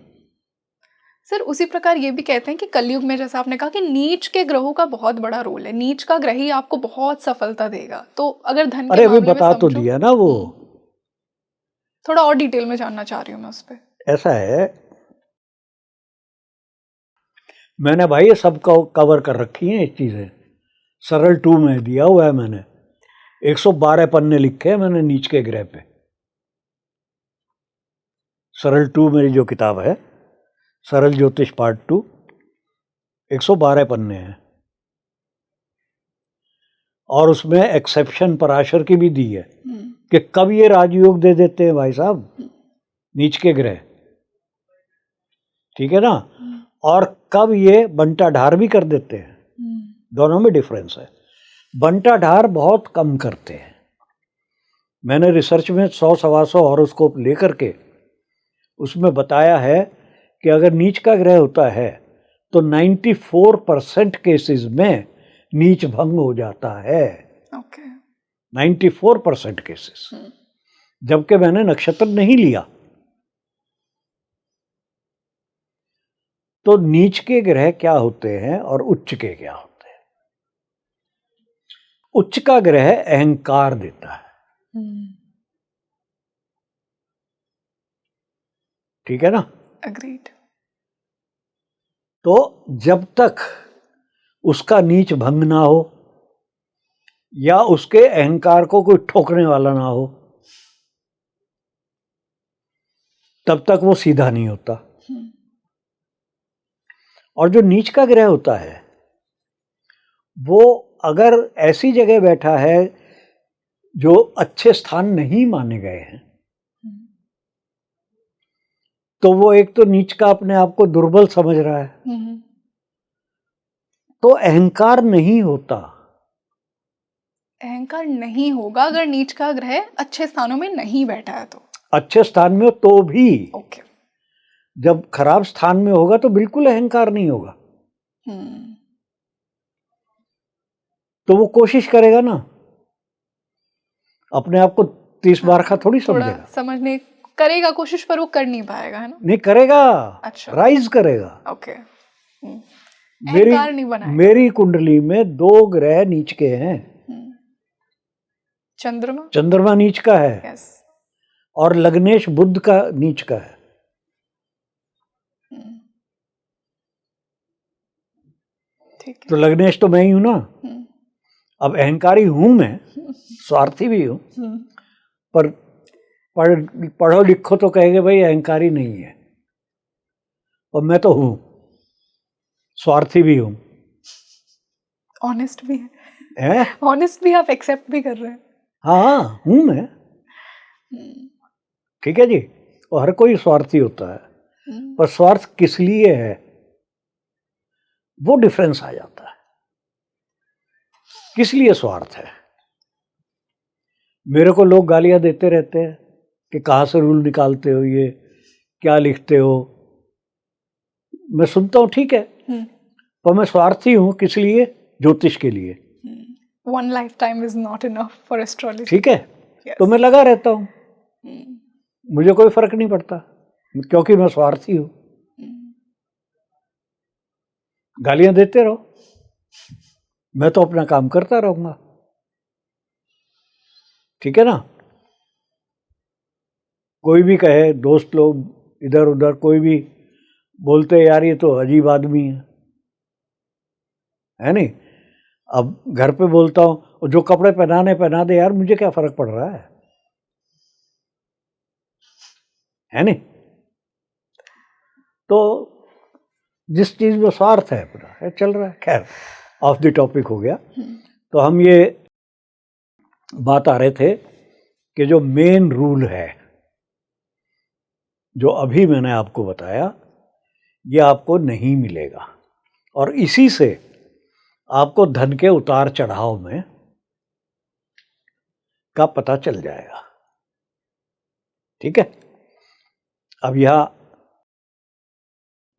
सर उसी प्रकार ये भी कहते हैं कि कलयुग में, जैसा आपने कहा कि नीच के ग्रहों का बहुत बड़ा रोल है, नीच का ग्रह ही आपको बहुत सफलता देगा। तो अगर धन के अरे अभी मामले में बता तो समझो, दिया ना वो। थोड़ा और डिटेल में जानना चाह रही हूँ मैं उस पर। ऐसा है, मैंने भाई ये सब कवर कर रखी हैं ये चीजें, सरल 2 में दिया हुआ है मैंने, 112 पन्ने लिखे हैं मैंने नीच के ग्रह पे। सरल 2 मेरी जो किताब है, सरल ज्योतिष पार्ट 2, 112 पन्ने हैं। और उसमें एक्सेप्शन पराशर की भी दी है कि कब ये राजयोग दे देते हैं भाई साहब नीच के ग्रह, ठीक है ना, और कब ये बंटा ढार भी कर देते हैं। दोनों में डिफरेंस है। बंटा ढार बहुत कम करते हैं। मैंने रिसर्च में 100-125 हॉरोस्कोप लेकर के उसमें बताया है कि अगर नीच का ग्रह होता है तो 94% केसेस में नीच भंग हो जाता है। ओके। 94% केसेस, जबकि मैंने नक्षत्र नहीं लिया। तो नीच के ग्रह क्या होते हैं और उच्च के क्या होते हैं? उच्च का ग्रह अहंकार देता है, ठीक है ना? अग्रीड। तो जब तक उसका नीच भंग ना हो या उसके अहंकार को कोई ठोकने वाला ना हो, तब तक वो सीधा नहीं होता। और जो नीच का ग्रह होता है वो अगर ऐसी जगह बैठा है जो अच्छे स्थान नहीं माने गए हैं, तो वो एक तो नीच का अपने आप को दुर्बल समझ रहा है, तो अहंकार नहीं होता। अहंकार नहीं होगा अगर नीच का ग्रह अच्छे स्थानों में नहीं बैठा है तो। अच्छे स्थान में हो तो भी, ओके। जब खराब स्थान में होगा तो बिल्कुल अहंकार नहीं होगा। तो वो कोशिश करेगा ना, अपने आप को 30 बार का थोड़ी समझेगा, समझने करेगा कोशिश, पर वो कर नहीं पाएगा, है ना? नहीं करेगा। अच्छा। राइज करेगा। ओके। अहंकार नहीं बनाएगा। मेरी कुंडली में 2 ग्रह नीच के हैं। चंद्रमा नीच का है। यस। और लग्नेश बुध का नीच का है। ठीक है। तो लग्नेश तो मैं ही हूं ना। हम्म, अब अहंकारी हूं मैं, स्वार्थी भी हूं, हम्म, पर पढ़ो लिखो तो कहेंगे भाई अहंकारी नहीं है, और मैं तो हूं, स्वार्थी भी हूं। ऑनेस्ट भी है, है? ऑनेस्ट भी आप एक्सेप्ट भी कर रहे हैं। हाँ हूं मैं, हम्म, ठीक है जी। और हर कोई स्वार्थी होता है, पर स्वार्थ किस लिए है वो डिफरेंस आ जाता है। किस लिए स्वार्थ है? मेरे को लोग गालियां देते रहते हैं कि कहाँ से रूल निकालते हो, ये क्या लिखते हो। मैं सुनता हूँ, ठीक है, पर मैं स्वार्थी हूँ किस लिए? ज्योतिष के लिए, one life time is not enough for astrology. ठीक है। तो मैं लगा रहता हूँ, मुझे कोई फर्क नहीं पड़ता, क्योंकि मैं स्वार्थी हूँ। गालियां देते रहो, मैं तो अपना काम करता रहूंगा, ठीक है ना। कोई भी कहे, दोस्त लोग इधर उधर कोई भी बोलते हैं यार ये तो अजीब आदमी है नहीं। अब घर पे बोलता हूँ, जो कपड़े पहना दे यार, मुझे क्या फर्क पड़ रहा है नहीं। तो जिस चीज में स्वार्थ है पूरा है, चल रहा है। खैर, ऑफ द टॉपिक हो गया। तो हम ये बात आ रहे थे कि जो मेन रूल है, जो अभी मैंने आपको बताया, ये आपको नहीं मिलेगा, और इसी से आपको धन के उतार चढ़ाव में का पता चल जाएगा, ठीक है। अब यहां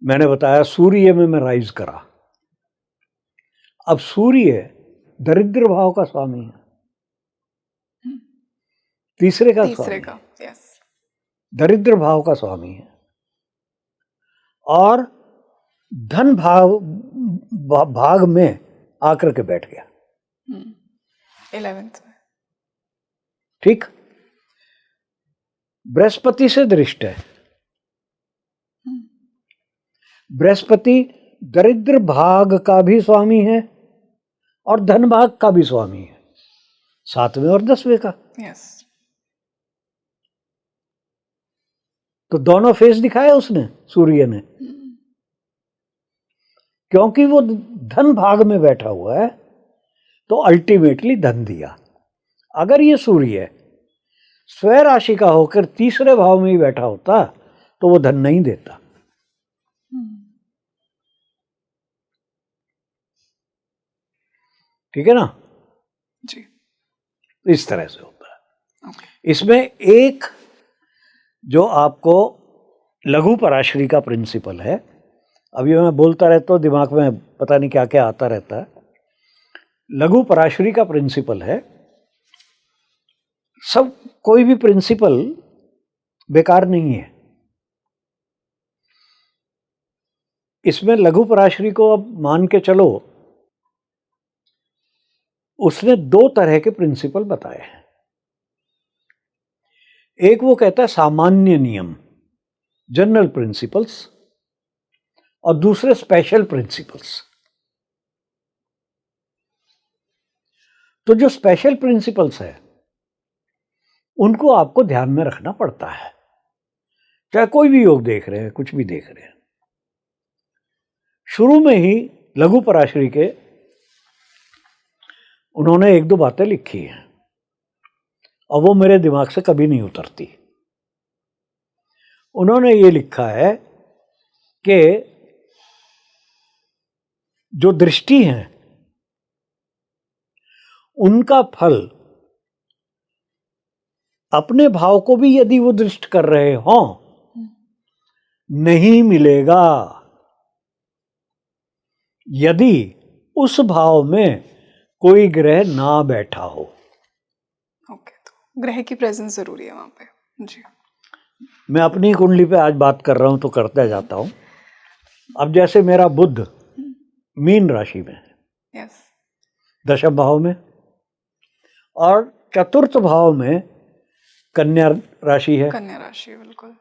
मैंने बताया सूर्य में मैं राइज करा। अब सूर्य दरिद्र भाव का स्वामी है, तीसरे का स्वामी, यस, दरिद्र भाव का स्वामी है, और धन भाग में आकर के बैठ गया 11th में, ठीक। बृहस्पति से दृष्ट है। बृहस्पति दरिद्र भाग का भी स्वामी है और धन भाग का भी स्वामी है, 7वें और 10वें का। यस। तो दोनों फेस दिखाया उसने, सूर्य ने, क्योंकि वो धन भाग में बैठा हुआ है, तो अल्टीमेटली धन दिया। अगर ये सूर्य स्वय राशि का होकर तीसरे भाव में ही बैठा होता तो वो धन नहीं देता, ठीक है ना जी। इस तरह से होता है। इसमें एक जो आपको लघु पराशरी का प्रिंसिपल है, अभी मैं बोलता रहता हूँ, दिमाग में पता नहीं क्या क्या आता रहता है। लघु पराशरी का प्रिंसिपल है, सब कोई भी प्रिंसिपल बेकार नहीं है। इसमें लघु पराशरी को अब मान के चलो, उसने 2 तरह के प्रिंसिपल बताए हैं। एक वो कहता है सामान्य नियम, जनरल प्रिंसिपल्स, और दूसरे स्पेशल प्रिंसिपल्स। तो जो स्पेशल प्रिंसिपल्स है उनको आपको ध्यान में रखना पड़ता है, चाहे कोई भी योग देख रहे हैं, कुछ भी देख रहे हैं। शुरू में ही लघु पराशरी के उन्होंने 1-2 बातें लिखी हैं, और वो मेरे दिमाग से कभी नहीं उतरती। उन्होंने ये लिखा है कि जो दृष्टि है उनका फल अपने भाव को भी यदि वो दृष्ट कर रहे हों नहीं मिलेगा, यदि उस भाव में कोई ग्रह ना बैठा हो। ओके, तो ग्रह की प्रेजेंस जरूरी है वहां पे। जी। मैं अपनी कुंडली पे आज बात कर रहा हूं तो करता जाता हूं। अब जैसे मेरा बुध मीन राशि में है, यस, 10वें भाव में, और 4th भाव में कन्या राशि है। कन्या राशि, बिल्कुल।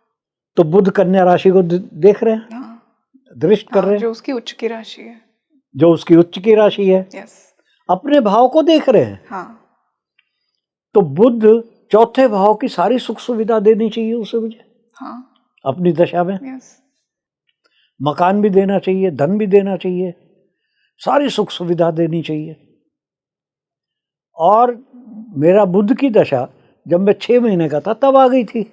तो बुध कन्या राशि को देख रहे हैं, हाँ, दृष्ट कर रहे हैं। जो उसकी उच्च की राशि है। जो उसकी उच्च की राशि है, यस, अपने भाव को देख रहे हैं। हाँ, तो बुध चौथे भाव की सारी सुख सुविधा देनी चाहिए उसे, मुझे हाँ, अपनी दशा में। यस, मकान भी देना चाहिए, धन भी देना चाहिए, सारी सुख सुविधा देनी चाहिए। और मेरा बुध की दशा जब मैं 6 महीने का था तब आ गई थी।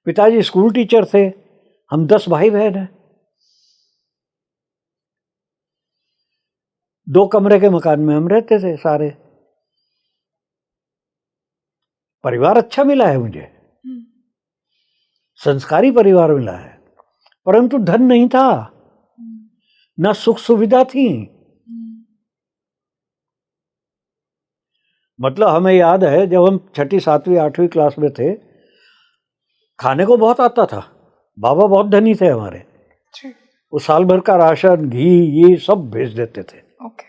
पिताजी स्कूल टीचर थे, हम 10 भाई बहन हैं। 2 कमरे के मकान में हम रहते थे सारे। परिवार अच्छा मिला है मुझे, संस्कारी परिवार मिला है, परंतु धन नहीं था, ना सुख सुविधा थी। मतलब हमें याद है जब हम 6ठी 7वीं 8वीं क्लास में थे, खाने को बहुत आता था। बाबा बहुत धनी थे हमारे, जी, वो साल भर का राशन घी ये सब भेज देते थे। ओके,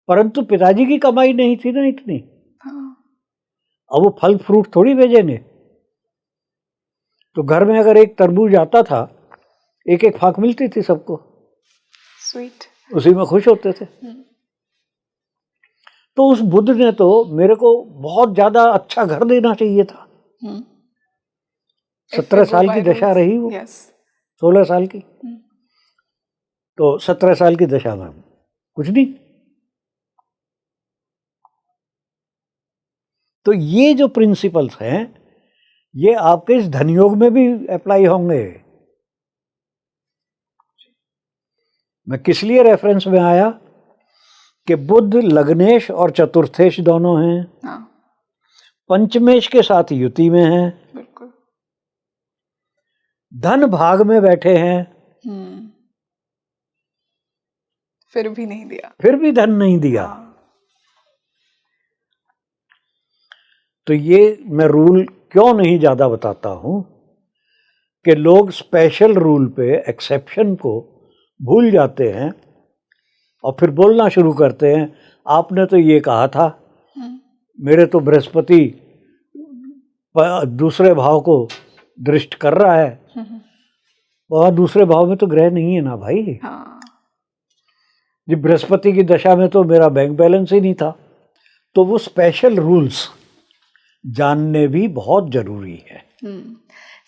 परंतु पिताजी की कमाई नहीं थी ना इतनी, हाँ, अब वो फल फ्रूट थोड़ी भेजेंगे। तो घर में अगर एक तरबूज आता था, एक एक फाक मिलती थी सबको, स्वीट, उसी में खुश होते थे। तो उस बुद्ध ने तो मेरे को बहुत ज्यादा अच्छा घर देना चाहिए था। 17 साल की दशा रही वो, यस, 16 साल की, तो 17 साल की दशा में कुछ नहीं। तो ये जो प्रिंसिपल्स हैं ये आपके इस धनयोग में भी अप्लाई होंगे। मैं किस लिए रेफरेंस में आया कि बुध लग्नेश और चतुर्थेश दोनों हैं, हाँ, पंचमेश के साथ युति में हैं, बिल्कुल, धन भाग में बैठे हैं, फिर भी नहीं दिया, फिर भी धन नहीं दिया। हाँ, तो ये मैं रूल क्यों नहीं ज्यादा बताता हूं कि लोग स्पेशल रूल पे एक्सेप्शन को भूल जाते हैं और फिर बोलना शुरू करते हैं, आपने तो ये कहा था, मेरे तो बृहस्पति दूसरे भाव को दृष्ट कर रहा है। और दूसरे भाव में तो ग्रह नहीं है ना भाई। हाँ, जी, बृहस्पति की दशा में तो मेरा बैंक बैलेंस ही नहीं था। तो वो स्पेशल रूल्स जानने भी बहुत जरूरी है।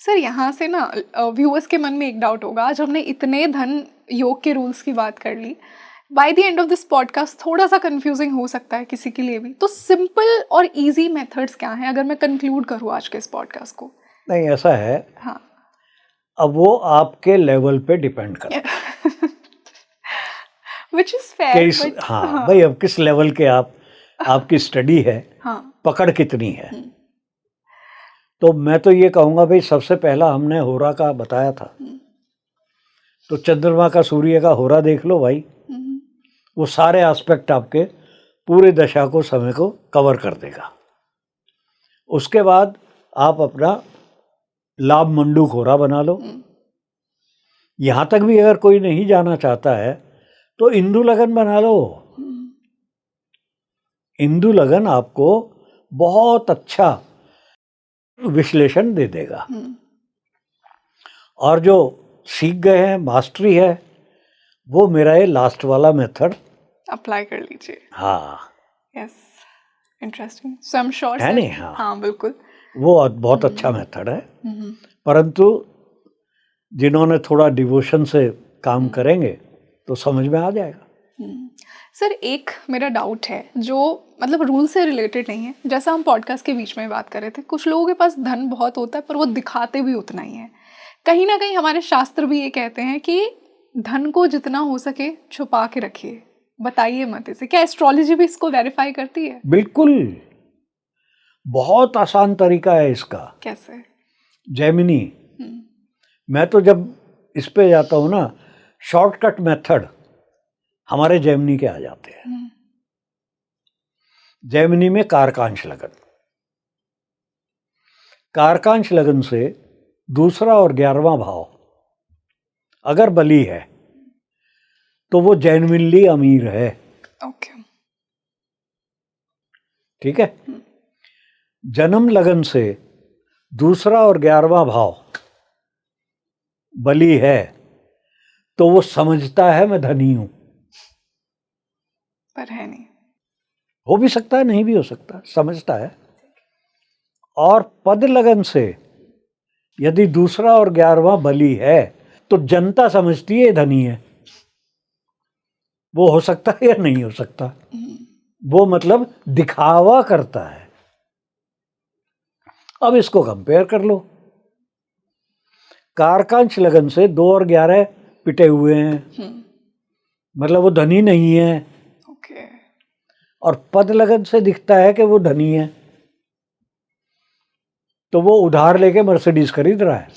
सर यहाँ से ना व्यूअर्स के मन में एक डाउट होगा, आज हमने इतने धन योग के रूल्स की बात कर ली, by the end of this podcast थोड़ा सा कंफ्यूजिंग हो सकता है किसी के लिए भी, तो सिंपल और इजी मेथड्स क्या हैं अगर मैं कंक्लूड करूँ आज के इस पॉडकास्ट को? नहीं, ऐसा है, हाँ, अब वो आपके लेवल पे डिपेंड करता है विच इज कि फेयर, हाँ भाई, अब किस लेवल के आपकी स्टडी है, हाँ, पकड़ कितनी है। तो मैं तो ये कहूँगा भाई, सबसे पहला हमने होरा का बताया था, तो चंद्रमा का सूर्य का होरा देख लो भाई, वो सारे एस्पेक्ट आपके पूरे दशा को समय को कवर कर देगा। उसके बाद आप अपना लाभ मंडूक होरा बना लो। यहाँ तक भी अगर कोई नहीं जाना चाहता है तो इंदु लगन बना लो। इंदु लगन आपको बहुत अच्छा विश्लेषण दे देगा। और जो सीख गए हैं, मास्टरी है, वो मेरा ये लास्ट वाला मेथड अप्लाई कर लीजिए। हाँ, yes, interesting, so I am sure है नहीं, हाँ, हाँ बिल्कुल, वो बहुत अच्छा मेथड है। परंतु जिन्होंने थोड़ा डिवोशन से काम करेंगे तो समझ में आ जाएगा। सर एक मेरा डाउट है जो मतलब रूल से रिलेटेड नहीं है, जैसा हम पॉडकास्ट के बीच में बात कर रहे थे, कुछ लोगों के पास धन बहुत होता है पर वो दिखाते भी उतना ही है। कहीं ना कहीं हमारे शास्त्र भी ये कहते हैं कि धन को जितना हो सके छुपा के रखिए, बताइए मत इसे। क्या एस्ट्रोलॉजी भी इसको वेरीफाई करती है? बिल्कुल, बहुत आसान तरीका है इसका। कैसे? जेमिनी, मैं तो जब इस पे जाता हूँ ना, शॉर्टकट मेथड हमारे जेमिनी के आ जाते हैं। जेमिनी में कारकांश लगन, कारकांश लगन से दूसरा और 11वां भाव अगर बली है तो वो जेन्युइनली अमीर है। ओके, ठीक है। जन्म लगन से दूसरा और 11वां भाव बली है तो वो समझता है मैं धनी हूं, पर है नहीं। हो भी सकता है, नहीं भी हो सकता, समझता है। और पद लगन से यदि दूसरा और 11वां बली है तो जनता समझती है धनी है। वो हो सकता है या नहीं हो सकता, वो मतलब दिखावा करता है। अब इसको कंपेयर कर लो, कारकांश लगन से 2 और 11 पिटे हुए हैं, मतलब वो धनी नहीं है। ओके। और पद लगन से दिखता है कि वो धनी है, तो वो उधार लेके मर्सिडीज खरीद रहा है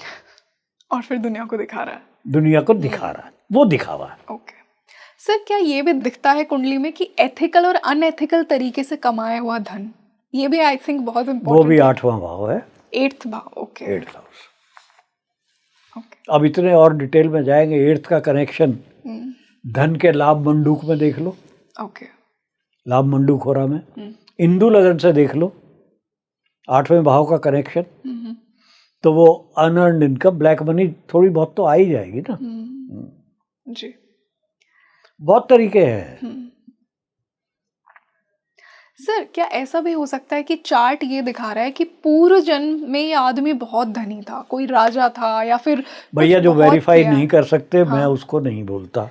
और फिर दुनिया को दिखा रहा है, दुनिया को दिखा रहा है, वो दिखावा है। ओके। सर क्या ये भी दिखता है कुंडली में कि एथिकल और अनएथिकल तरीके से कमाया हुआ धन, ये भी आई थिंक बहुत वो इम्पोर्टेंट भी है। 8वां भाव है, 8th भाव, ओके 8th हाउस। ओके। अब इतने और डिटेल में जाएंगे। 8th का कनेक्शन धन के लाभ मंडूक में देख लो, ओके। लाभ मंडूक हो रहा में इंदु लगन से देख लो 8वें भाव का कनेक्शन, तो वो अनअर्न्ड इनकम, ब्लैक मनी थोड़ी बहुत तो आ ही जाएगी ना। जी। बहुत तरीके हैं। सर क्या ऐसा भी हो सकता है कि चार्ट ये दिखा रहा है कि पूर्व जन्म में ये आदमी बहुत धनी था, कोई राजा था या फिर भैया कुछ जो बहुत वेरीफाई किया नहीं है? कर सकते मैं हाँ। उसको नहीं बोलता।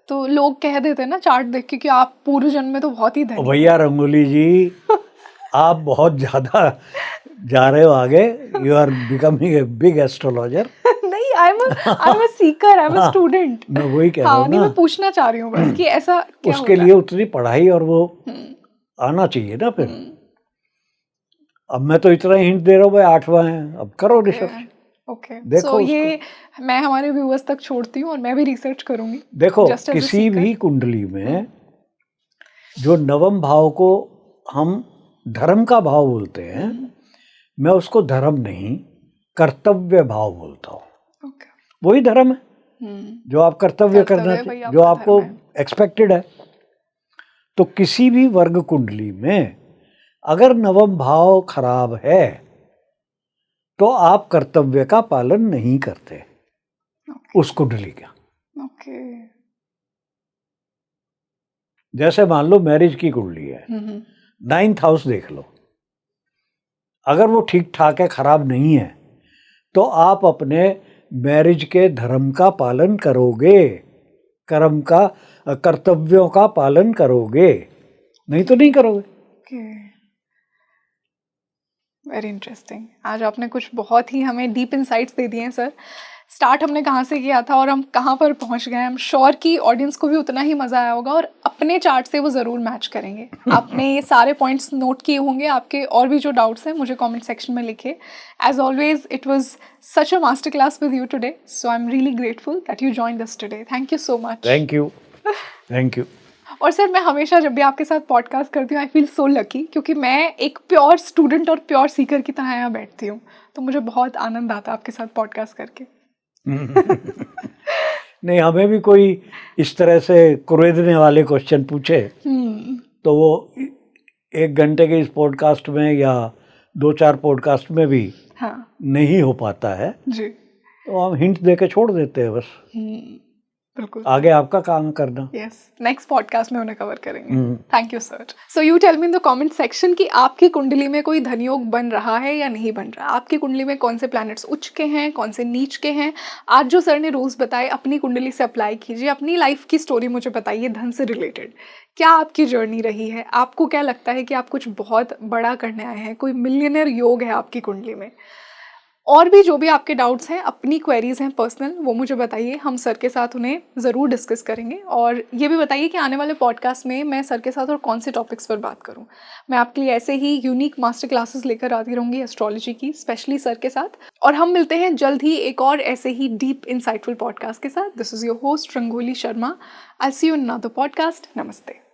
तो लोग कह देते हैं ना चार्ट देख के कि आप पूर्व जन्म में तो बहुत ही और धनी भैया रंगोली जी आप बहुत ज्यादा जा रहे हो आगे, you are becoming a big astrologer. नहीं, I am a seeker, I am a student. मैं वही कह रहा हाँ हूँ नहीं, ना, मैं पूछना चाह रही हूँ बस कि ऐसा क्या उसके होता लिए उतनी पढ़ाई और वो आना चाहिए ना। फिर है? अब मैं तो इतना हिंट दे रहा हूँ भाई 8वां है, अब करो रिसर्च, ओके। देखो सो उसको। ये मैं हमारे व्यूअर्स तक छोड़ती हूँ और मैं भी रिसर्च करूंगी। देखो Just as a किसी seeker. भी कुंडली में जो नवम भाव को हम धर्म का भाव बोलते हैं, मैं उसको धर्म नहीं कर्तव्य भाव बोलता हूँ। ओके। वही धर्म है जो आप कर्तव्य करना कर्तव्य चाहिए, वही जो आपका आपको धर्म है। एक्सपेक्टेड है। तो किसी भी वर्ग कुंडली में अगर नवम भाव खराब है तो आप कर्तव्य का पालन नहीं करते उस कुंडली का। ओके। जैसे मान लो मैरिज की कुंडली है, 9th हाउस देख लो, अगर वो ठीक ठाक है, खराब नहीं है, तो आप अपने मैरिज के धर्म का पालन करोगे, कर्म का, कर्तव्यों का पालन करोगे, नहीं तो नहीं करोगे। Okay, very interesting. आज आपने कुछ बहुत ही हमें डीप इनसाइट्स दे दिए हैं सर। स्टार्ट हमने कहाँ से किया था और हम कहाँ पर पहुँच गए। आई एम श्योर कि ऑडियंस को भी उतना ही मज़ा आया होगा और अपने चार्ट से वो ज़रूर मैच करेंगे। आपने ये सारे पॉइंट्स नोट किए होंगे, आपके और भी जो डाउट्स हैं मुझे कमेंट सेक्शन में लिखिए। As always it was such a master class with you today, so I am really grateful that you joined us today. Thank you so much. Thank you, thank you. और sir मैं हमेशा जब भी आपके साथ podcast करती हूँ I feel so lucky, क्योंकि मैं एक प्योर स्टूडेंट और प्योर सीकर की तरह यहाँ बैठती हूँ, तो मुझे बहुत आनंद आता है आपके साथ पॉडकास्ट करके। नहीं, हमें भी कोई इस तरह से कुरेदने वाले क्वेश्चन पूछे तो वो 1 घंटे के इस पॉडकास्ट में या 2-4 पॉडकास्ट में भी हाँ नहीं हो पाता है जी, तो हम हिंट दे के छोड़ देते हैं बस। बिल्कुल। आगे आपका काम करना। यस, नेक्स्ट पॉडकास्ट में उन्हें कवर करेंगे। Thank you sir. So you tell me in the comment section कि आपकी कुंडली में कोई धनयोग बन रहा है या नहीं बन रहा। आपकी कुंडली में कौन से प्लैनेट्स उच्च के हैं, कौन से नीच के हैं। आज जो सर ने रूल्स बताए अपनी कुंडली से अप्लाई कीजिए, अपनी लाइफ की स्टोरी मुझे बताइए धन से रिलेटेड। क्या आपकी जर्नी रही है, आपको क्या लगता है कि आप कुछ बहुत बड़ा करने आए हैं, कोई मिलियनर योग है आपकी कुंडली में। और भी जो भी आपके डाउट्स हैं, अपनी क्वेरीज हैं पर्सनल, वो मुझे बताइए, हम सर के साथ उन्हें ज़रूर डिस्कस करेंगे। और ये भी बताइए कि आने वाले पॉडकास्ट में मैं सर के साथ और कौन से टॉपिक्स पर बात करूं। मैं आपके लिए ऐसे ही यूनिक मास्टर क्लासेस लेकर आती रहूँगी एस्ट्रोलॉजी की, स्पेशली सर के साथ। और हम मिलते हैं जल्द ही एक और ऐसे ही डीप इंसाइटफुल पॉडकास्ट के साथ। This is your host Rangoli Sharma. I see you in another podcast. नमस्ते।